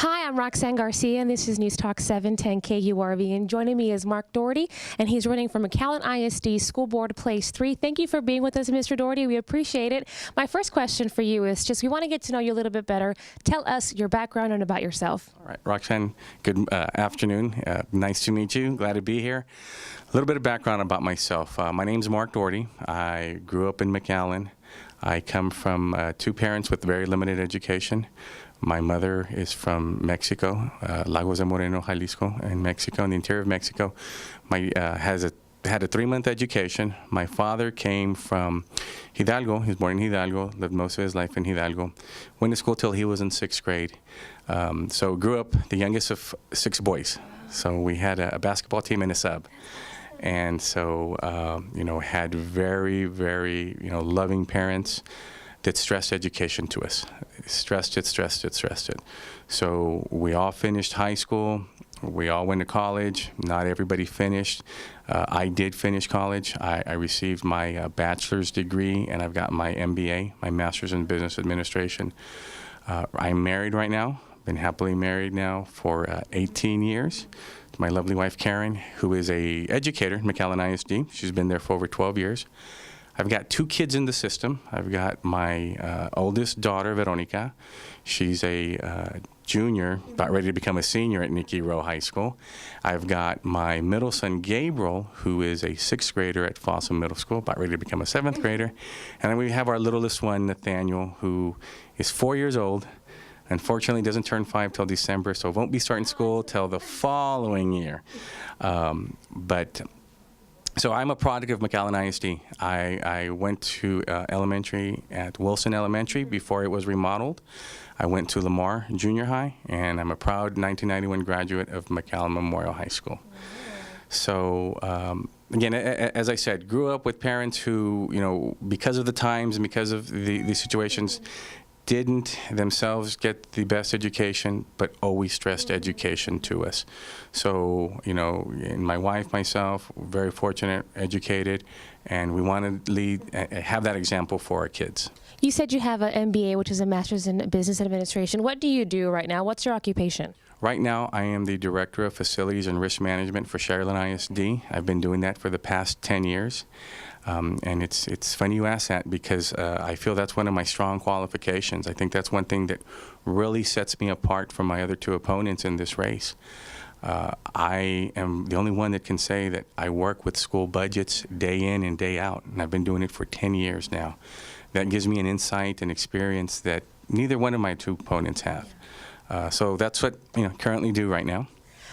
Hi, I'm Roxanne Garcia, and this is News Talk 710 KURV. And joining me is Mark Dougherty, and he's running for McAllen ISD School Board Place 3. Thank you for being with us, Mr. Dougherty. We appreciate it. My first question for you is just we want to get to know you a little bit better. Tell us your background and about yourself. All right, Roxanne, good afternoon. Nice to meet you. Glad to be here. A little bit of background about myself. My name's Mark Dougherty. I grew up in McAllen. I come from two parents with very limited education. My mother is from Mexico, Lagos de Moreno, Jalisco, in Mexico, in the interior of Mexico. Had a 3-month education. My father came from Hidalgo. He was born in Hidalgo, lived most of his life in Hidalgo. Went to school till he was in 6th grade. So grew up the youngest of 6 boys. So we had a basketball team and a sub. And so, had very, very, loving parents that stressed education to us. Stressed it. So we all finished high school. We all went to college. Not everybody finished. I did finish college. I received my bachelor's degree, and I've got my MBA, my master's in business administration. I'm married right now. Been happily married now for 18 years. My lovely wife, Karen, who is a educator at McAllen ISD. She's been there for over 12 years. I've got 2 kids in the system. I've got my oldest daughter, Veronica. She's a junior, about ready to become a senior at Nicky Rowe High School. I've got my middle son, Gabriel, who is a 6th grader at Folsom Middle School, about ready to become a 7th grader. And then we have our littlest one, Nathaniel, who is 4 years old. Unfortunately, doesn't turn 5 till December, so won't be starting school till the following year. So I'm a product of McAllen ISD. I went to elementary at Wilson Elementary before it was remodeled. I went to Lamar Junior High, and I'm a proud 1991 graduate of McAllen Memorial High School. So again, as I said, grew up with parents who, because of the times and because of the situations, didn't themselves get the best education, but always stressed education to us. So, and my wife, myself, very fortunate, educated, and we want to have that example for our kids. You said you have an MBA, which is a Master's in Business Administration. What do you do right now? What's your occupation? Right now, I am the Director of Facilities and Risk Management for Sharyland ISD. I've been doing that for the past 10 years. And it's funny you ask that because I feel that's one of my strong qualifications. I think that's one thing that really sets me apart from my other 2 opponents in this race. I am the only one that can say that I work with school budgets day in and day out, and I've been doing it for 10 years now. That gives me an insight and experience that neither one of my 2 opponents have. So that's what currently do right now.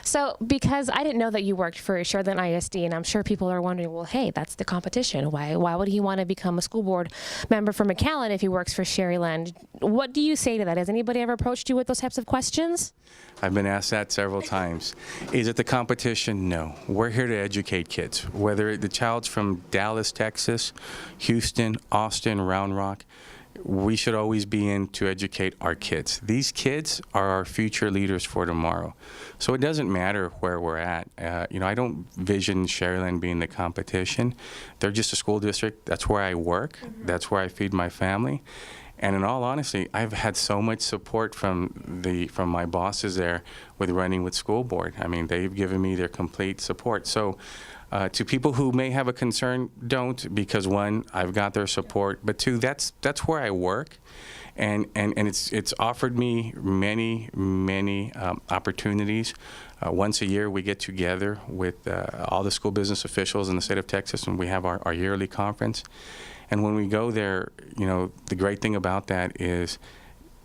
So, because I didn't know that you worked for Sharyland ISD, and I'm sure people are wondering, well, hey, that's the competition. Why would he want to become a school board member for McAllen if he works for Sharyland? What do you say to that? Has anybody ever approached you with those types of questions? I've been asked that several times. Is it the competition? No. We're here to educate kids. Whether the child's from Dallas, Texas, Houston, Austin, Round Rock, we should always be in to educate our kids. These kids are our future leaders for tomorrow. So it doesn't matter where we're at. I don't vision Sharyland being the competition. They're just a school district. That's where I work. That's where I feed my family. And in all honesty, I've had so much support from my bosses there with running with school board. I mean, they've given me their complete support. So to people who may have a concern, don't, because 1, I've got their support, but 2, that's where I work, and it's offered me many opportunities. Once a year, we get together with all the school business officials in the state of Texas, and we have our yearly conference. And when we go there, the great thing about that is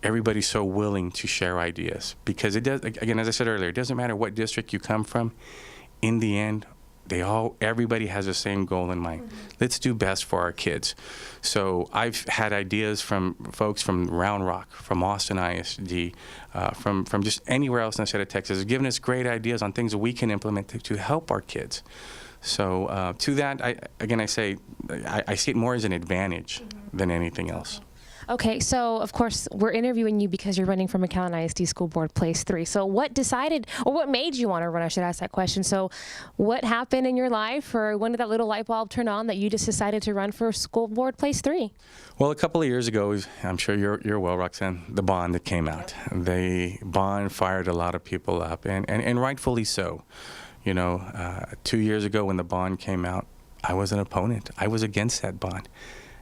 everybody's so willing to share ideas, because it does. Again, as I said earlier, it doesn't matter what district you come from. In the end, everybody has the same goal in mind. Let's do best for our kids. So I've had ideas from folks from Round Rock, from Austin ISD, from just anywhere else in the state of Texas, giving us great ideas on things that we can implement to help our kids. So to that, I see it more as an advantage than anything else. Okay, so of course we're interviewing you because you're running for McAllen ISD School Board Place 3. So what decided, or what made you want to run? I should ask that question. So what happened in your life, or when did that little light bulb turn on that you just decided to run for School Board Place 3? Well, a couple of years ago, I'm sure you're well, Roxanne, the bond that came out. The bond fired a lot of people up, and rightfully so. 2 years ago when the bond came out, I was an opponent. I was against that bond.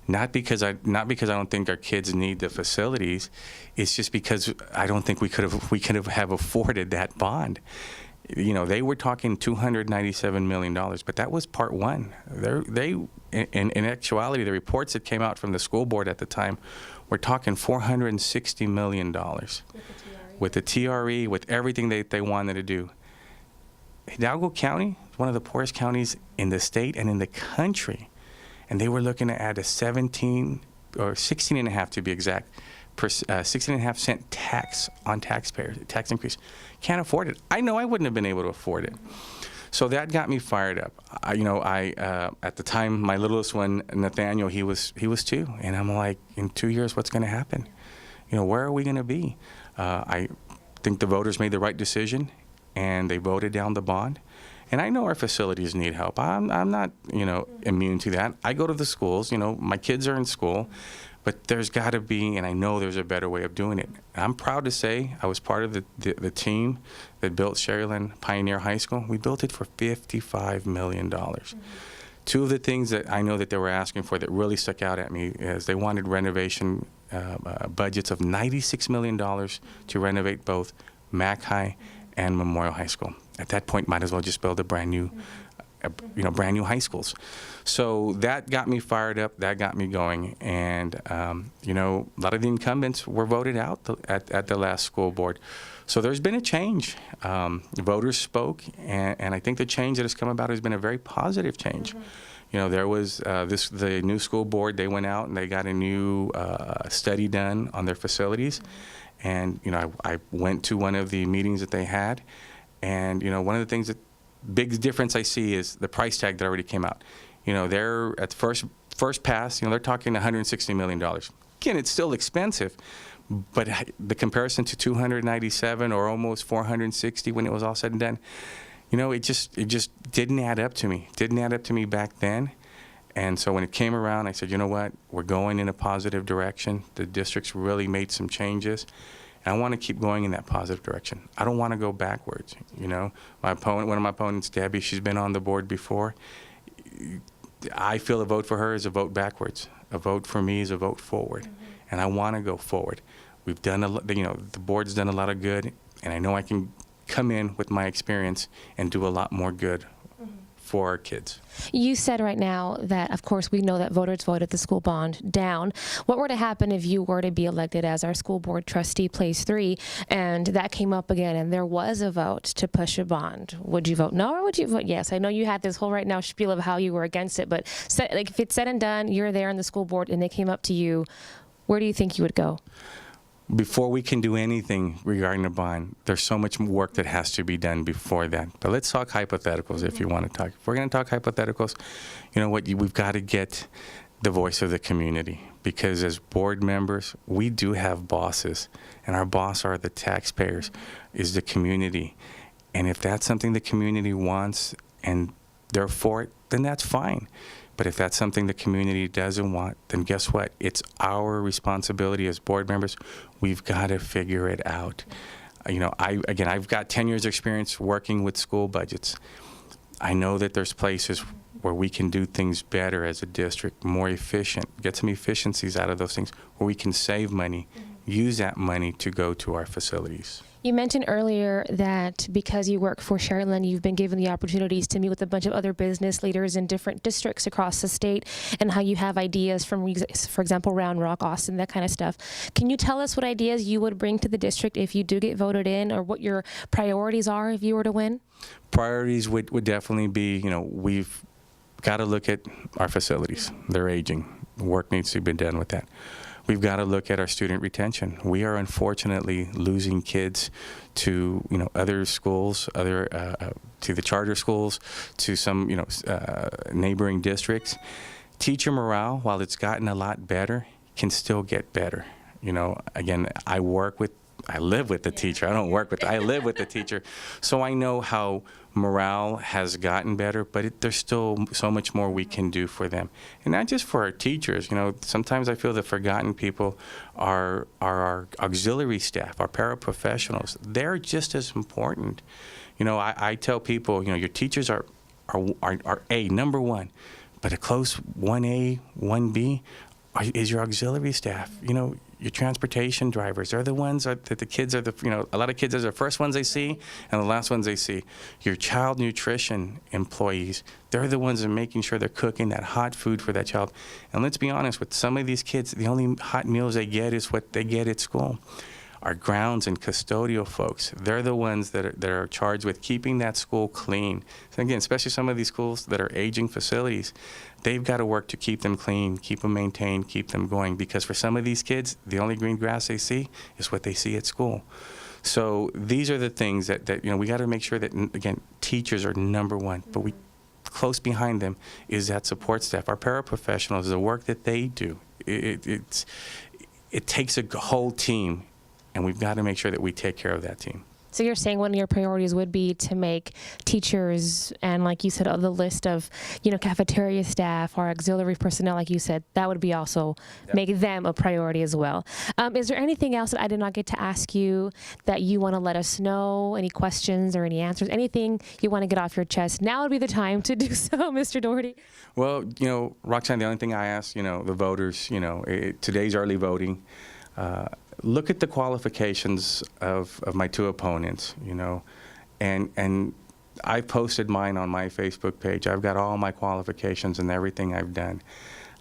Not because I don't think our kids need the facilities. It's just because I don't think we could have afforded that bond. They were talking $297 million, but that was part one. In actuality, the reports that came out from the school board at the time were talking $460 million with the TRE, with everything they wanted to do. Hidalgo County is one of the poorest counties in the state and in the country. And they were looking to add a 16 and a half to be exact, 16.5 cent tax on taxpayers, tax increase. Can't afford it. I know I wouldn't have been able to afford it. So that got me fired up. At the time, my littlest one, Nathaniel, he was 2, and I'm like, in 2 years, what's going to happen? Where are we going to be? I think the voters made the right decision, and they voted down the bond. And I know our facilities need help. I'm not, immune to that. I go to the schools, my kids are in school, but there's got to be, and I know there's a better way of doing it. I'm proud to say I was part of the team that built Sherryland Pioneer High School. We built it for $55 million. Two of the things that I know that they were asking for that really stuck out at me is they wanted renovation budgets of $96 million to renovate both Mac High and Memorial High School. At that point, might as well just build a brand new high schools. So that got me fired up. That got me going. And a lot of the incumbents were voted out at the last school board. So there's been a change. Voters spoke, and I think the change that has come about has been a very positive change. There was the new school board. They went out and they got a new study done on their facilities. And, I went to one of the meetings that they had. And, one of the things big difference I see is the price tag that already came out. They're at the first pass, they're talking $160 million. Again, it's still expensive, but the comparison to 297 or almost 460 when it was all said and done, it just didn't add up to me. Didn't add up to me back then. And so when it came around, I said, you know what? We're going in a positive direction. The district's really made some changes. And I want to keep going in that positive direction. I don't want to go backwards. One of my opponents, Debbie, she's been on the board before. I feel a vote for her is a vote backwards. A vote for me is a vote forward. And I want to go forward. We've done the board's done a lot of good, and I know I can come in with my experience and do a lot more good for our kids. You said right now that, of course, we know that voters voted the school bond down. What were to happen if you were to be elected as our school board trustee, Place 3, and that came up again and there was a vote to push a bond? Would you vote no or would you vote yes? I know you had this whole right now spiel of how you were against it, but if it's said and done, you're there in the school board and they came up to you, where do you think you would go? Before we can do anything regarding a bond, there's so much work that has to be done before that. But let's talk hypotheticals if you want to talk. If we're going to talk hypotheticals, we've got to get the voice of the community, because as board members, we do have bosses, and our boss are the taxpayers, is the community. And if that's something the community wants and they're for it, then that's fine. But if that's something the community doesn't want, then guess what? It's our responsibility as board members. We've got to figure it out. I've got 10 years experience working with school budgets. I know that there's places where we can do things better as a district, more efficient, get some efficiencies out of those things, where we can save money, use that money to go to our facilities. You mentioned earlier that because you work for Sherryland, you've been given the opportunities to meet with a bunch of other business leaders in different districts across the state, and how you have ideas from, for example, Round Rock, Austin, that kind of stuff. Can you tell us what ideas you would bring to the district if you do get voted in, or what your priorities are if you were to win? Priorities would definitely be, we've got to look at our facilities. They're aging. Work needs to be done with that. We've got to look at our student retention. We are unfortunately losing kids to other schools, to the charter schools, to some neighboring districts. Teacher morale, while it's gotten a lot better, can still get better. You know, again, I live with the teacher. I don't work with, I live with the teacher. So I know how morale has gotten better, but there's still so much more we can do for them. And not just for our teachers. You know, sometimes I feel the forgotten people are our auxiliary staff, our paraprofessionals. They're just as important. You know, I tell people, you know, your teachers are A, number one, but a close 1A, 1B is your auxiliary staff. You know, your transportation drivers, they're the ones that the kids are you know, a lot of kids are the first ones they see and the last ones they see. Your child nutrition employees, they're the ones that are making sure they're cooking that hot food for that child. And let's be honest, with some of these kids, the only hot meals they get is what they get at school. Our grounds and custodial folks, they're the ones that are charged with keeping that school clean. So again, especially some of these schools that are aging facilities, they've got to work to keep them clean, keep them maintained, keep them going. Because for some of these kids, the only green grass they see is what they see at school. So these are the things that you know, we got to make sure that, again, teachers are number one, but close behind them is that support staff. Our paraprofessionals, the work that they do, it takes a whole team. And we've got to make sure that we take care of that team. So you're saying one of your priorities would be to make teachers and, like you said, the list of, you know, cafeteria staff or auxiliary personnel, like you said, that would be also make them a priority as well. Is there anything else that I did not get to ask you that you want to let us know? Any questions or any answers? Anything you want to get off your chest? Now would be the time to do so, Mr. Dougherty. Well, you know, Roxanne, the only thing I ask, you know, the voters, you know, today's early voting. Look at the qualifications of my two opponents, you know, and I posted mine on my Facebook page. I've got all my qualifications and everything I've done.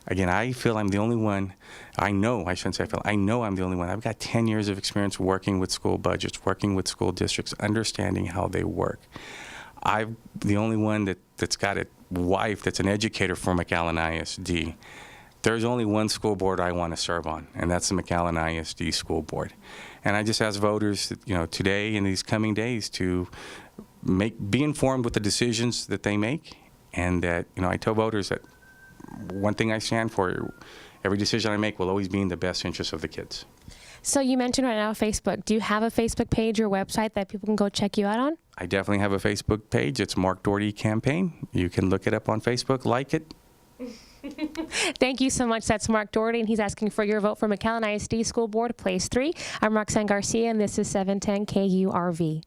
Again, I feel I'm the only one. I know I'm the only one. I've got 10 years of experience working with school budgets, working with school districts, understanding how they work. I'm the only one that's got a wife that's an educator for McAllen ISD. There's only one school board I want to serve on, and that's the McAllen ISD School Board. And I just ask voters, that, you know, today and these coming days to be informed with the decisions that they make, and that, you know, I tell voters that one thing I stand for, every decision I make will always be in the best interest of the kids. So you mentioned right now Facebook. Do you have a Facebook page or website that people can go check you out on? I definitely have a Facebook page. It's Mark Dougherty Campaign. You can look it up on Facebook, like it. Thank you so much. That's Mark Dougherty, and he's asking for your vote for McAllen ISD School Board, Place 3. I'm Roxanne Garcia, and this is 710 KURV.